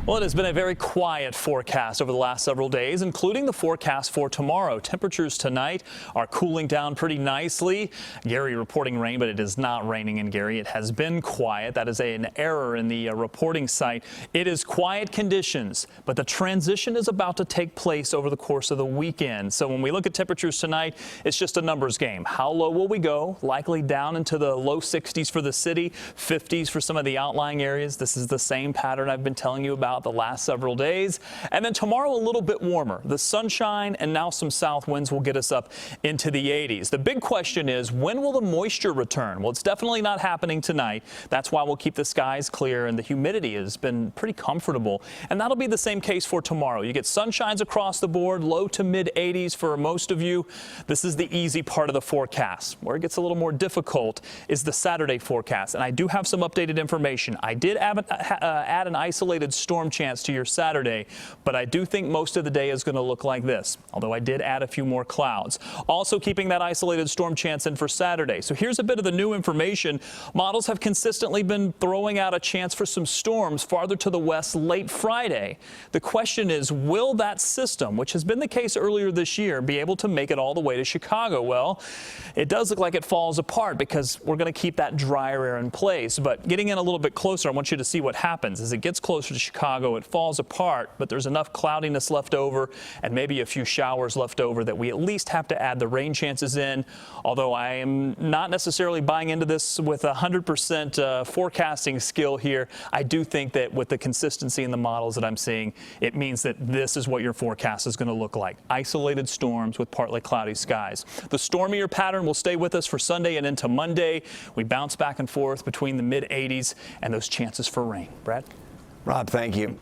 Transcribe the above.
Well, it has been a very quiet forecast over the last several days, including the forecast for tomorrow. Temperatures tonight are cooling down pretty nicely. Gary reporting rain, but it is not raining in Gary. It has been quiet. That is an error in the reporting site. It is quiet conditions, but the transition is about to take place over the course of the weekend. So when we look at temperatures tonight, it's just a numbers game. How low will we go? Likely down into the low 60s for the city, 50s for some of the outlying areas. This is the same pattern I've been telling you about the last several days. And then tomorrow a little bit warmer. The sunshine and now some south winds will get us up into the 80s. The big question is, when will the moisture return? Well, it's definitely not happening tonight. That's why we'll keep the skies clear, and the humidity has been pretty comfortable. And that'll be the same case for tomorrow. You get sunshines across the board, low to mid 80s for most of you. This is the easy part of the forecast. Where it gets a little more difficult is the Saturday forecast. And I do have some updated information. I did add an isolated storm chance to your Saturday, but I do think most of the day is going to look like this, although I did add a few more clouds. Also keeping that isolated storm chance in for Saturday. So here's a bit of the new information. Models have consistently been throwing out a chance for some storms farther to the west late Friday. The question is, will that system, which has been the case earlier this year, be able to make it all the way to Chicago? Well, it does look like it falls apart because we're going to keep that drier air in place. But getting in a little bit closer, I want you to see what happens. As it gets closer to Chicago, it falls apart, but there's enough cloudiness left over and maybe a few showers left over that we at least have to add the rain chances in. Although I am not necessarily buying into this with 100% forecasting skill here, I do think that with the consistency in the models that I'm seeing, it means that this is what your forecast is going to look like. Isolated storms with partly cloudy skies. The stormier pattern will stay with us for Sunday and into Monday. We bounce back and forth between the mid 80s and those chances for rain. Brad? Rob, thank you.